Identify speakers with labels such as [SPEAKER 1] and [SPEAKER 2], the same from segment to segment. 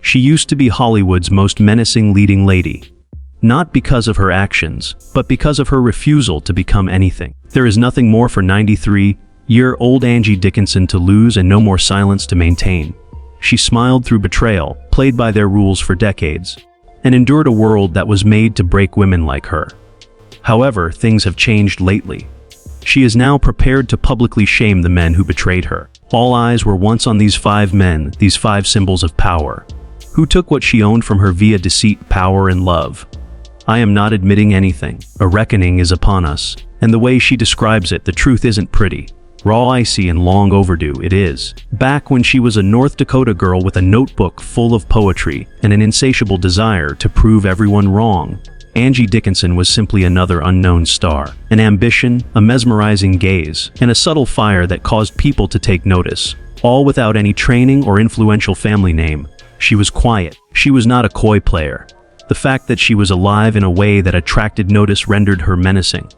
[SPEAKER 1] She used to be Hollywood's most menacing leading lady. Not because of her actions, but because of her refusal to become anything. There is nothing more for 93-year-old Angie Dickinson to lose and no more silence to maintain. She smiled through betrayal, played by their rules for decades, and endured a world that was made to break women like her. However, things have changed lately. She is now prepared to publicly shame the men who betrayed her. All eyes were once on these 5 men, these 5 symbols of power, who took what she owned from her via deceit, power, and love. I am not admitting anything. A reckoning is upon us, and the way she describes it, the truth isn't pretty. Raw, icy, and long overdue, it is. Back when she was a North Dakota girl with a notebook full of poetry and an insatiable desire to prove everyone wrong, Angie Dickinson was simply another unknown star. An ambition, a mesmerizing gaze, and a subtle fire that caused people to take notice, all without any training or influential family name. She was quiet. She was not a coy player. The fact that she was alive in a way that attracted notice rendered her menacing.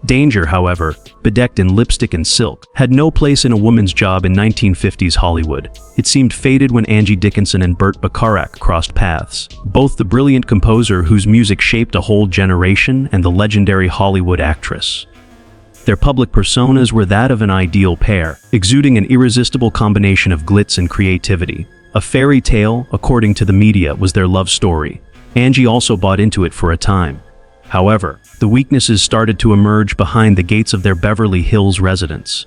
[SPEAKER 1] Danger, however, bedecked in lipstick and silk, had no place in a woman's job in 1950s Hollywood. It seemed fated when Angie Dickinson and Burt Bacharach crossed paths. Both the brilliant composer whose music shaped a whole generation and the legendary Hollywood actress. Their public personas were that of an ideal pair, exuding an irresistible combination of glitz and creativity. A fairy tale, according to the media, was their love story. Angie also bought into it for a time. However, the weaknesses started to emerge behind the gates of their Beverly Hills residence.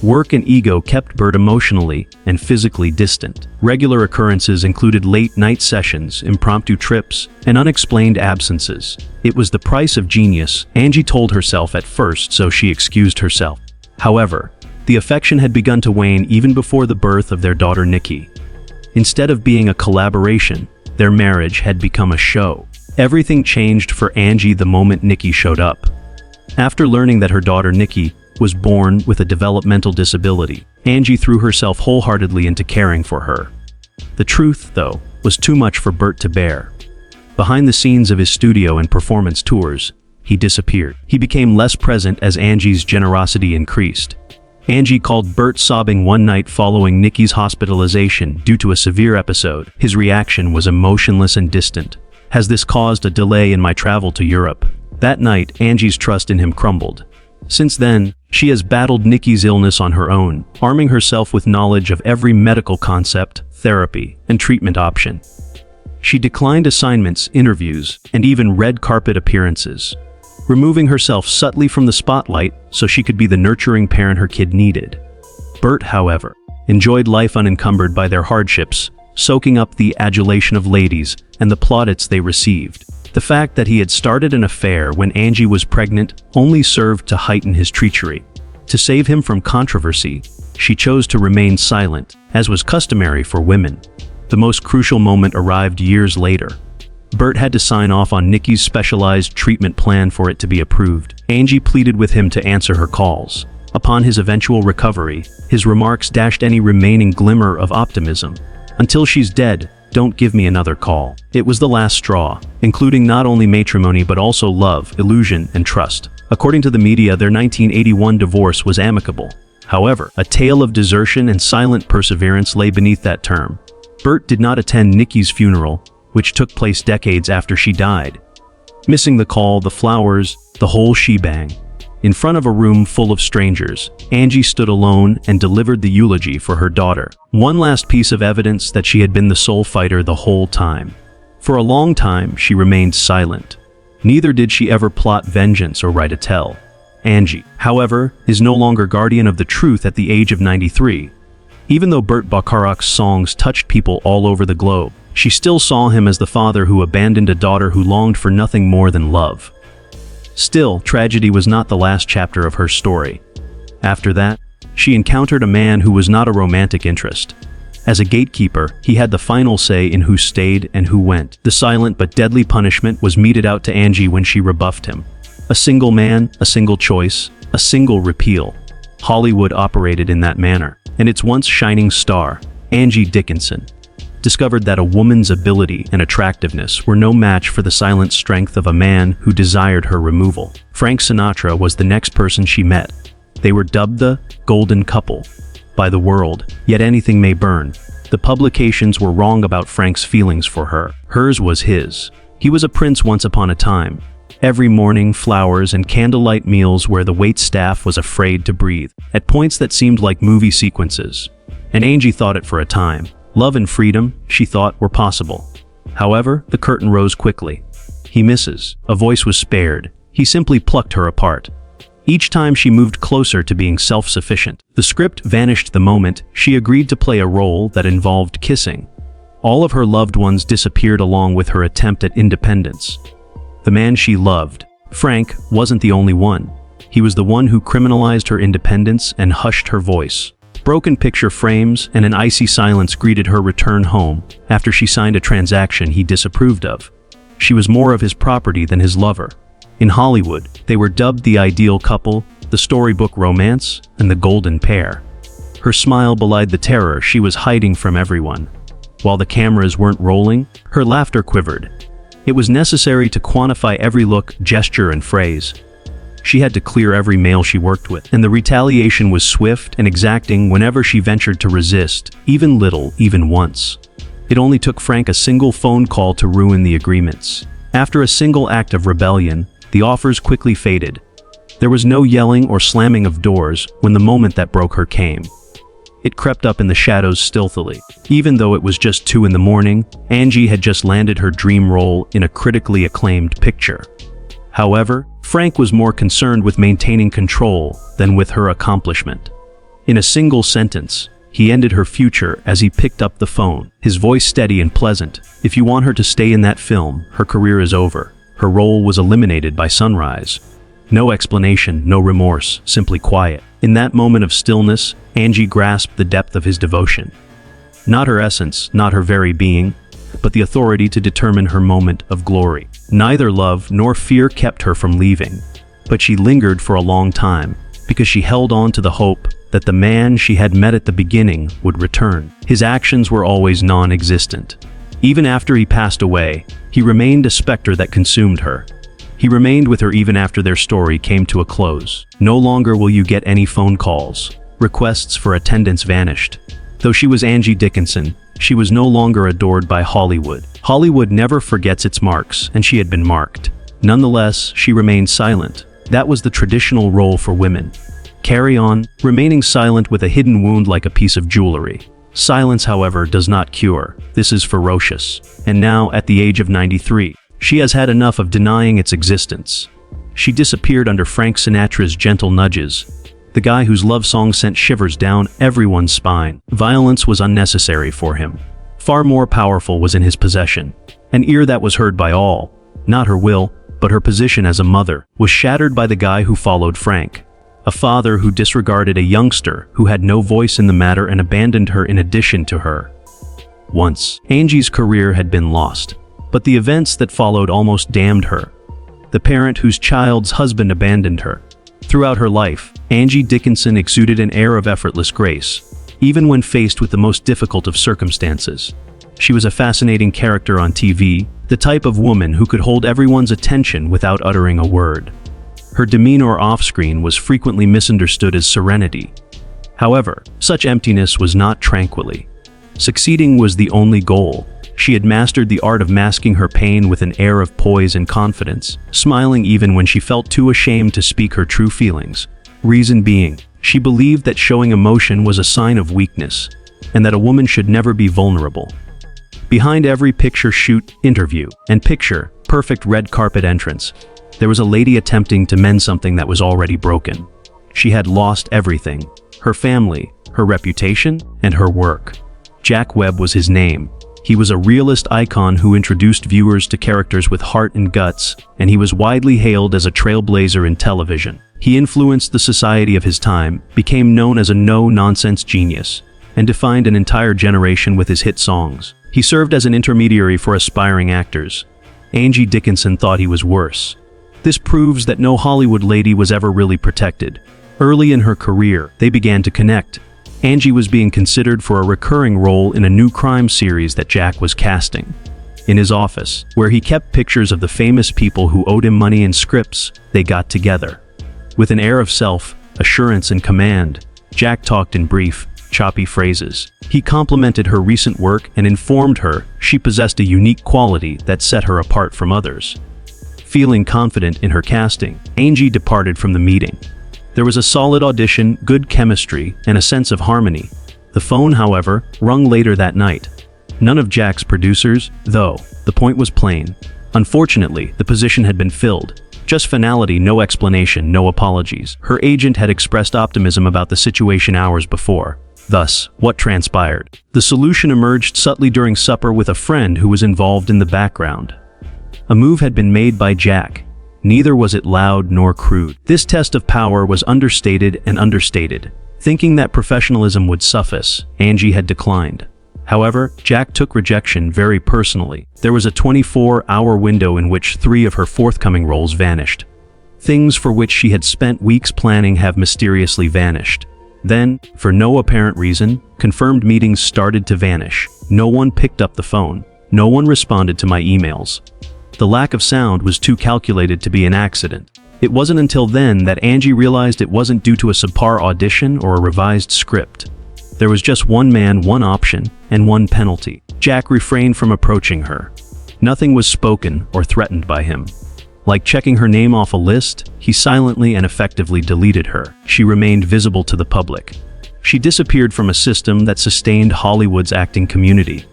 [SPEAKER 1] Work and ego kept Burt emotionally and physically distant. Regular occurrences included late-night sessions, impromptu trips, and unexplained absences. It was the price of genius, Angie told herself at first, so she excused herself. However, the affection had begun to wane even before the birth of their daughter Nikki. Instead of being a collaboration, their marriage had become a show. Everything changed for Angie the moment Nikki showed up. After learning that her daughter Nikki was born with a developmental disability, Angie threw herself wholeheartedly into caring for her. The truth, though, was too much for Burt to bear. Behind the scenes of his studio and performance tours, he disappeared. He became less present as Angie's generosity increased. Angie called Burt sobbing one night following Nikki's hospitalization due to a severe episode. His reaction was emotionless and distant. Has this caused a delay in my travel to Europe? That night, Angie's trust in him crumbled. Since then, she has battled Nikki's illness on her own, arming herself with knowledge of every medical concept, therapy, and treatment option. She declined assignments, interviews, and even red carpet appearances, removing herself subtly from the spotlight so she could be the nurturing parent her kid needed. Burt, however, enjoyed life unencumbered by their hardships, soaking up the adulation of ladies and the plaudits they received. The fact that he had started an affair when Angie was pregnant only served to heighten his treachery. To save him from controversy, she chose to remain silent, as was customary for women. The most crucial moment arrived years later. Burt had to sign off on Nikki's specialized treatment plan for it to be approved. Angie pleaded with him to answer her calls. Upon his eventual recovery, his remarks dashed any remaining glimmer of optimism. Until she's dead, don't give me another call. It was the last straw, including not only matrimony but also love, illusion, and trust. According to the media, their 1981 divorce was amicable. However, a tale of desertion and silent perseverance lay beneath that term. Burt did not attend Nikki's funeral, which took place decades after she died. Missing the call, the flowers, the whole shebang. In front of a room full of strangers, Angie stood alone and delivered the eulogy for her daughter. One last piece of evidence that she had been the sole fighter the whole time. For a long time, she remained silent. Neither did she ever plot vengeance or write a tale. Angie, however, is no longer guardian of the truth at the age of 93. Even though Burt Bacharach's songs touched people all over the globe, she still saw him as the father who abandoned a daughter who longed for nothing more than love. Still, tragedy was not the last chapter of her story. After that, she encountered a man who was not a romantic interest. As a gatekeeper, he had the final say in who stayed and who went. The silent but deadly punishment was meted out to Angie when she rebuffed him. A single man, a single choice, a single repeal. Hollywood operated in that manner, and its once shining star, Angie Dickinson, discovered that a woman's ability and attractiveness were no match for the silent strength of a man who desired her removal. Frank Sinatra was the next person she met. They were dubbed the golden couple by the world, yet anything may burn. The publications were wrong about Frank's feelings for her. Hers was his. He was a prince once upon a time. Every morning, flowers and candlelight meals where the waitstaff was afraid to breathe, at points that seemed like movie sequences. And Angie thought it for a time. Love and freedom, she thought, were possible. However, the curtain rose quickly. He misses. A voice was spared. He simply plucked her apart. Each time she moved closer to being self-sufficient. The script vanished the moment she agreed to play a role that involved kissing. All of her loved ones disappeared along with her attempt at independence. The man she loved, Frank, wasn't the only one. He was the one who criminalized her independence and hushed her voice. Broken picture frames and an icy silence greeted her return home after she signed a transaction he disapproved of. She was more of his property than his lover. In Hollywood, they were dubbed the ideal couple, the storybook romance, and the golden pair. Her smile belied the terror she was hiding from everyone. While the cameras weren't rolling, her laughter quivered. It was necessary to quantify every look, gesture, and phrase. She had to clear every male she worked with, and the retaliation was swift and exacting whenever she ventured to resist, even little, even once. It only took Frank a single phone call to ruin the agreements. After a single act of rebellion, the offers quickly faded. There was no yelling or slamming of doors when the moment that broke her came. It crept up in the shadows stealthily. Even though it was just 2 in the morning, Angie had just landed her dream role in a critically acclaimed picture. However, Frank was more concerned with maintaining control than with her accomplishment. In a single sentence, he ended her future as he picked up the phone, his voice steady and pleasant. If you want her to stay in that film, her career is over. Her role was eliminated by sunrise. No explanation, no remorse, simply quiet. In that moment of stillness, Angie grasped the depth of his devotion. Not her essence, not her very being, but the authority to determine her moment of glory. Neither love nor fear kept her from leaving, but she lingered for a long time because she held on to the hope that the man she had met at the beginning would return. His actions were always non-existent. Even after he passed away, he remained a specter that consumed her. He remained with her even after their story came to a close. No longer will you get any phone calls. Requests for attendance vanished. Though she was Angie Dickinson, she was no longer adored by Hollywood. Hollywood never forgets its marks, and she had been marked. Nonetheless, she remained silent. That was the traditional role for women. Carry on, remaining silent with a hidden wound like a piece of jewelry. Silence, however, does not cure. This is ferocious. And now, at the age of 93, she has had enough of denying its existence. She disappeared under Frank Sinatra's gentle nudges, the guy whose love song sent shivers down everyone's spine. Violence was unnecessary for him. Far more powerful was in his possession. An ear that was heard by all. Not her will, but her position as a mother, was shattered by the guy who followed Frank. A father who disregarded a youngster who had no voice in the matter and abandoned her in addition to her. Once, Angie's career had been lost, but the events that followed almost damned her. The parent whose child's husband abandoned her. Throughout her life, Angie Dickinson exuded an air of effortless grace, even when faced with the most difficult of circumstances. She was a fascinating character on TV, the type of woman who could hold everyone's attention without uttering a word. Her demeanor off-screen was frequently misunderstood as serenity. However, such emptiness was not tranquility. Succeeding was the only goal. She had mastered the art of masking her pain with an air of poise and confidence, smiling even when she felt too ashamed to speak her true feelings. Reason being, she believed that showing emotion was a sign of weakness, and that a woman should never be vulnerable. Behind every picture shoot, interview, and picture, perfect red carpet entrance, there was a lady attempting to mend something that was already broken. She had lost everything: her family, her reputation, and her work. Jack Webb was his name. He was a realist icon who introduced viewers to characters with heart and guts, and he was widely hailed as a trailblazer in television. He influenced the society of his time, became known as a no-nonsense genius, and defined an entire generation with his hit songs. He served as an intermediary for aspiring actors. Angie Dickinson thought he was worse. This proves that no Hollywood lady was ever really protected. Early in her career, they began to connect. Angie was being considered for a recurring role in a new crime series that Jack was casting. In his office, where he kept pictures of the famous people who owed him money and scripts, they got together. With an air of self-assurance and command, Jack talked in brief, choppy phrases. He complimented her recent work and informed her she possessed a unique quality that set her apart from others. Feeling confident in her casting, Angie departed from the meeting. There was a solid audition, good chemistry, and a sense of harmony. The phone, however, rung later that night. None of Jack's producers, though. The point was plain. Unfortunately, the position had been filled. Just finality, no explanation, no apologies. Her agent had expressed optimism about the situation hours before. Thus, what transpired? The solution emerged subtly during supper with a friend who was involved in the background. A move had been made by Jack. Neither was it loud nor crude. This test of power was understated and understated. Thinking that professionalism would suffice, Angie had declined. However, Jack took rejection very personally. There was a 24-hour window in which 3 of her forthcoming roles vanished. Things for which she had spent weeks planning have mysteriously vanished. Then, for no apparent reason, confirmed meetings started to vanish. No one picked up the phone. No one responded to my emails. The lack of sound was too calculated to be an accident. It wasn't until then that Angie realized it wasn't due to a subpar audition or a revised script. There was just one man, one option, and one penalty. Jack refrained from approaching her. Nothing was spoken or threatened by him. Like checking her name off a list, he silently and effectively deleted her. She remained visible to the public. She disappeared from a system that sustained Hollywood's acting community.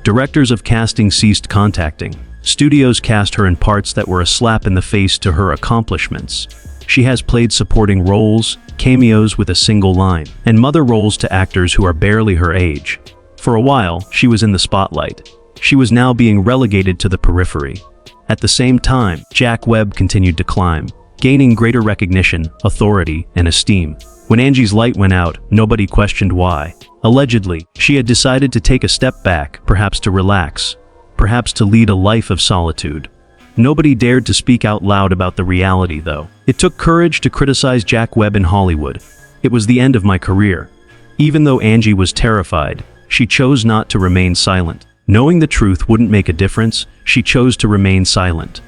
[SPEAKER 1] Directors of casting ceased contacting. Studios cast her in parts that were a slap in the face to her accomplishments. She has played supporting roles, cameos with a single line, and mother roles to actors who are barely her age. For a while, she was in the spotlight. She was now being relegated to the periphery. At the same time, Jack Webb continued to climb, gaining greater recognition, authority, and esteem. When Angie's light went out, nobody questioned why. Allegedly, she had decided to take a step back, perhaps to relax, perhaps to lead a life of solitude. Nobody dared to speak out loud about the reality, though. It took courage to criticize Jack Webb in Hollywood. It was the end of my career. Even though Angie was terrified, she chose not to remain silent. Knowing the truth wouldn't make a difference, she chose to remain silent.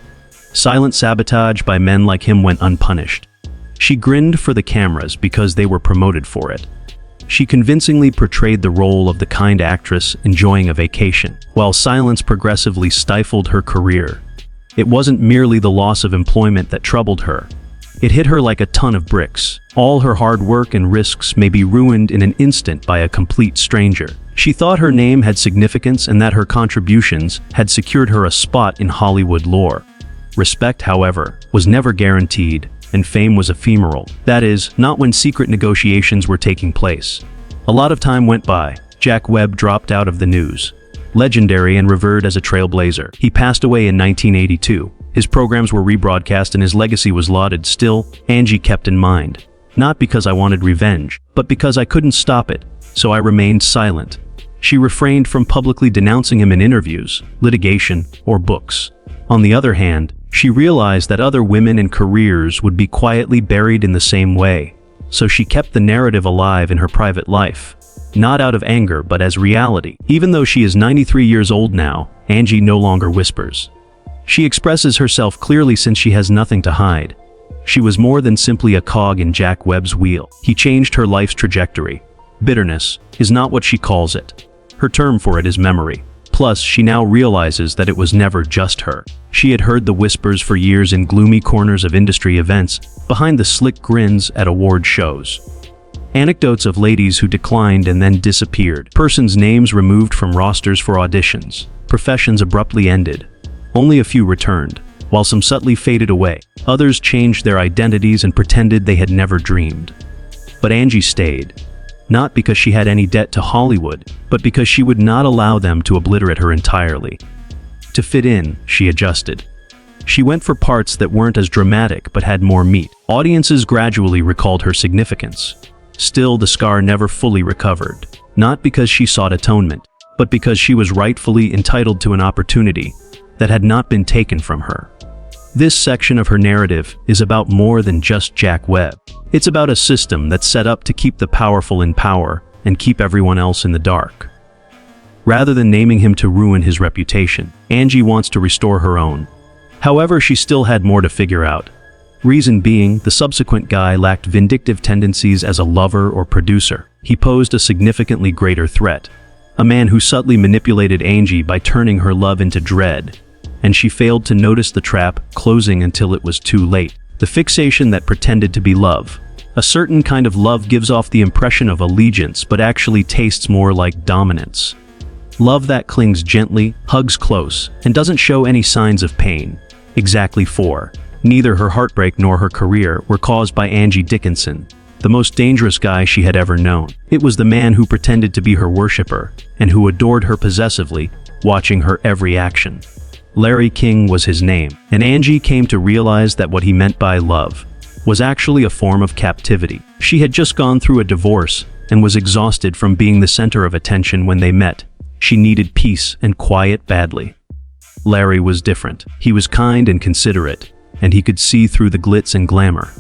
[SPEAKER 1] Silent sabotage by men like him went unpunished. She grinned for the cameras because they were promoted for it. She convincingly portrayed the role of the kind actress enjoying a vacation, while silence progressively stifled her career. It wasn't merely the loss of employment that troubled her. It hit her like a ton of bricks. All her hard work and risks may be ruined in an instant by a complete stranger. She thought her name had significance and that her contributions had secured her a spot in Hollywood lore. Respect, however, was never guaranteed, and fame was ephemeral. That is, not when secret negotiations were taking place. A lot of time went by. Jack Webb dropped out of the news. Legendary and revered as a trailblazer, he passed away in 1982. His programs were rebroadcast and his legacy was lauded. Still, Angie kept in mind. Not because I wanted revenge, but because I couldn't stop it, so I remained silent. She refrained from publicly denouncing him in interviews, litigation, or books. On the other hand, she realized that other women and careers would be quietly buried in the same way, so she kept the narrative alive in her private life. Not out of anger, but as reality. Even though she is 93 years old now, Angie no longer whispers. She expresses herself clearly since she has nothing to hide. She was more than simply a cog in Jack Webb's wheel. He changed her life's trajectory. Bitterness is not what she calls it. Her term for it is memory. Plus, she now realizes that it was never just her. She had heard the whispers for years in gloomy corners of industry events, behind the slick grins at award shows. Anecdotes of ladies who declined and then disappeared. Persons' names removed from rosters for auditions. Professions abruptly ended. Only a few returned, while some subtly faded away. Others changed their identities and pretended they had never dreamed. But Angie stayed. Not because she had any debt to Hollywood, but because she would not allow them to obliterate her entirely. To fit in, she adjusted. She went for parts that weren't as dramatic but had more meat. Audiences gradually recalled her significance. Still, the scar never fully recovered. Not because she sought atonement, but because she was rightfully entitled to an opportunity that had not been taken from her. This section of her narrative is about more than just Jack Webb. It's about a system that's set up to keep the powerful in power and keep everyone else in the dark. Rather than naming him to ruin his reputation, Angie wants to restore her own. However, she still had more to figure out. Reason being, the subsequent guy lacked vindictive tendencies as a lover or producer. He posed a significantly greater threat. A man who subtly manipulated Angie by turning her love into dread. And she failed to notice the trap closing until it was too late. The fixation that pretended to be love. A certain kind of love gives off the impression of allegiance but actually tastes more like dominance. Love that clings gently, hugs close, and doesn't show any signs of pain. Exactly 4. Neither her heartbreak nor her career were caused by Angie Dickinson, the most dangerous guy she had ever known. It was the man who pretended to be her worshipper, and who adored her possessively, watching her every action. Larry King was his name, and Angie came to realize that what he meant by love was actually a form of captivity. She had just gone through a divorce, and was exhausted from being the center of attention when they met. She needed peace and quiet badly. Larry was different. He was kind and considerate, and he could see through the glitz and glamour.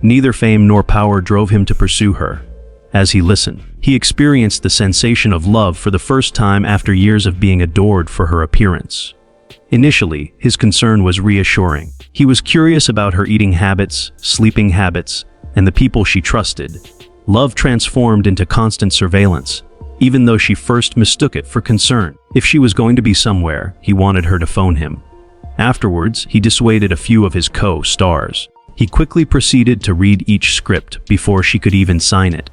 [SPEAKER 1] Neither fame nor power drove him to pursue her. As he listened, he experienced the sensation of love for the first time after years of being adored for her appearance. Initially, his concern was reassuring. He was curious about her eating habits, sleeping habits, and the people she trusted. Love transformed into constant surveillance, even though she first mistook it for concern. If she was going to be somewhere, he wanted her to phone him. Afterwards, he dissuaded a few of his co-stars. He quickly proceeded to read each script before she could even sign it.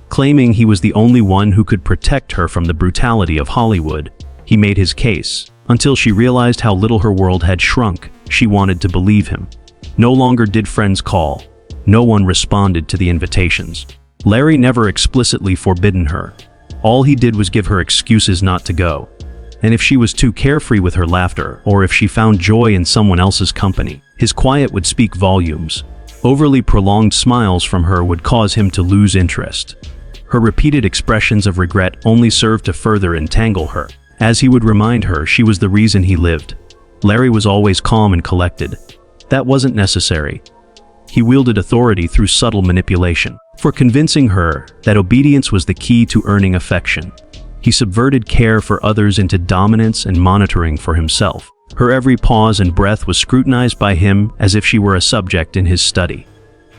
[SPEAKER 1] Claiming he was the only one who could protect her from the brutality of Hollywood, he made his case. Until she realized how little her world had shrunk, she wanted to believe him. No longer did friends call. No one responded to the invitations. Larry never explicitly forbidden her. All he did was give her excuses not to go. And if she was too carefree with her laughter, or if she found joy in someone else's company, his quiet would speak volumes. Overly prolonged smiles from her would cause him to lose interest. Her repeated expressions of regret only served to further entangle her. As he would remind her, she was the reason he lived. Larry was always calm and collected. That wasn't necessary. He wielded authority through subtle manipulation, for convincing her that obedience was the key to earning affection. He subverted care for others into dominance and monitoring for himself. Her every pause and breath was scrutinized by him as if she were a subject in his study.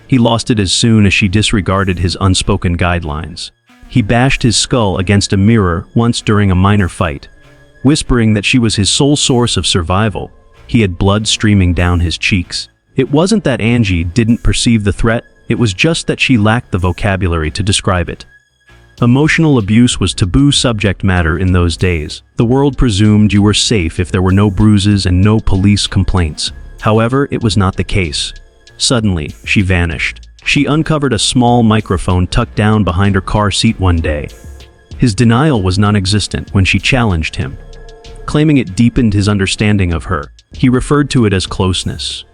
[SPEAKER 1] He lost it as soon as she disregarded his unspoken guidelines. He bashed his skull against a mirror once during a minor fight, whispering that she was his sole source of survival. He had blood streaming down his cheeks. It wasn't that Angie didn't perceive the threat, it was just that she lacked the vocabulary to describe it. Emotional abuse was taboo subject matter in those days. The world presumed you were safe if there were no bruises and no police complaints. However, it was not the case. Suddenly, she vanished. She uncovered a small microphone tucked down behind her car seat one day. His denial was non-existent when she challenged him. Claiming it deepened his understanding of her, he referred to it as closeness.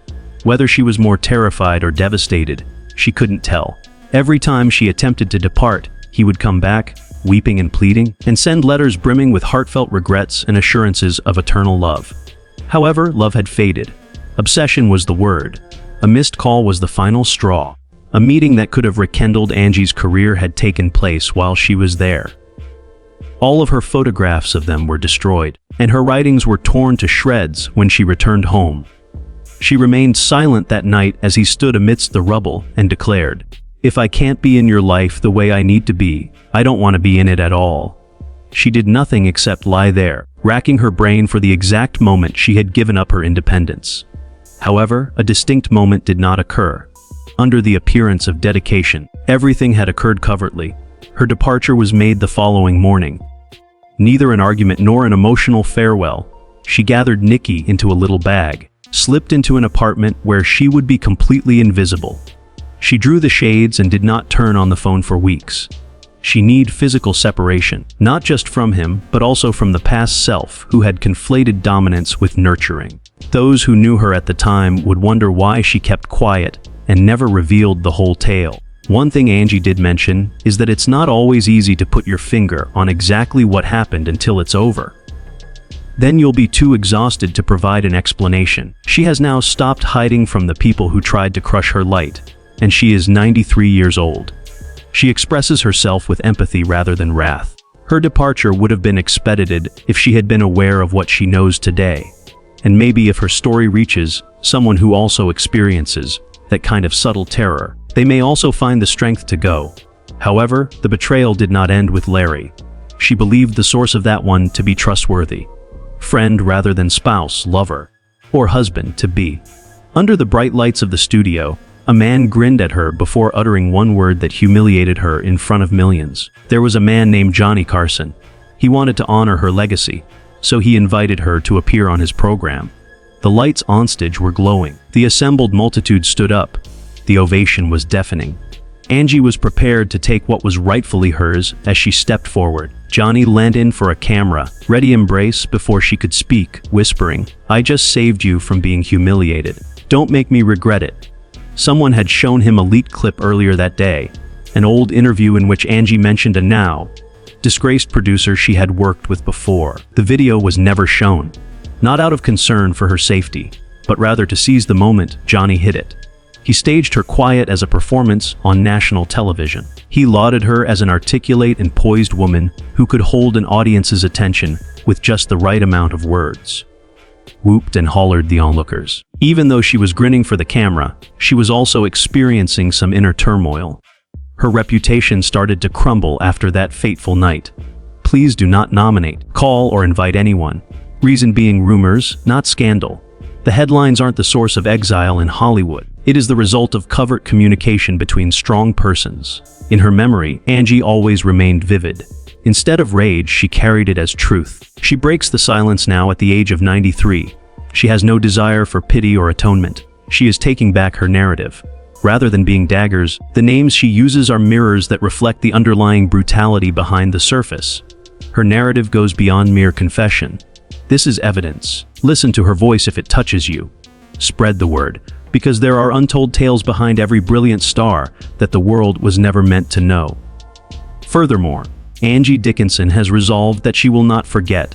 [SPEAKER 1] Whether she was more terrified or devastated, she couldn't tell. Every time she attempted to depart, he would come back, weeping and pleading, and send letters brimming with heartfelt regrets and assurances of eternal love. However, love had faded. Obsession was the word. A missed call was the final straw. A meeting that could have rekindled Angie's career had taken place while she was there. All of her photographs of them were destroyed, and her writings were torn to shreds when she returned home. She remained silent that night as he stood amidst the rubble and declared, "If I can't be in your life the way I need to be, I don't want to be in it at all." She did nothing except lie there, racking her brain for the exact moment she had given up her independence. However, a distinct moment did not occur. Under the appearance of dedication, everything had occurred covertly. Her departure was made the following morning. Neither an argument nor an emotional farewell. She gathered Nikki into a little bag, slipped into an apartment where she would be completely invisible. She drew the shades and did not turn on the phone for weeks. She needed physical separation, not just from him, but also from the past self who had conflated dominance with nurturing. Those who knew her at the time would wonder why she kept quiet and never revealed the whole tale. One thing Angie did mention is that it's not always easy to put your finger on exactly what happened until it's over. Then you'll be too exhausted to provide an explanation. She has now stopped hiding from the people who tried to crush her light, and she is 93 years old. She expresses herself with empathy rather than wrath. Her departure would have been expedited if she had been aware of what she knows today. And maybe if her story reaches someone who also experiences that kind of subtle terror, they may also find the strength to go. However, the betrayal did not end with Larry. She believed the source of that one to be trustworthy. Friend rather than spouse, lover, or husband-to-be. Under the bright lights of the studio, a man grinned at her before uttering one word that humiliated her in front of millions. There was a man named Johnny Carson. He wanted to honor her legacy, so he invited her to appear on his program. The lights onstage were glowing. The assembled multitude stood up. The ovation was deafening. Angie was prepared to take what was rightfully hers as she stepped forward. Johnny leaned in for a camera, ready embrace before she could speak, whispering, "I just saved you from being humiliated. Don't make me regret it." Someone had shown him a leaked clip earlier that day, an old interview in which Angie mentioned a now disgraced producer she had worked with before. The video was never shown, not out of concern for her safety, but rather to seize the moment Johnny hit it. He staged her quiet as a performance on national television. He lauded her as an articulate and poised woman who could hold an audience's attention with just the right amount of words. Whooped and hollered the onlookers. Even though she was grinning for the camera, she was also experiencing some inner turmoil. Her reputation started to crumble after that fateful night. Please do not nominate, call, or invite anyone. Reason being rumors, not scandal. The headlines aren't the source of exile in Hollywood. It is the result of covert communication between strong persons. In her memory, Angie always remained vivid. Instead of rage, she carried it as truth. She breaks the silence now at the age of 93. She has no desire for pity or atonement. She is taking back her narrative. Rather than being daggers, the names she uses are mirrors that reflect the underlying brutality behind the surface. Her narrative goes beyond mere confession. This is evidence. Listen to her voice if it touches you. Spread the word, because there are untold tales behind every brilliant star that the world was never meant to know. Furthermore, Angie Dickinson has resolved that she will not forget.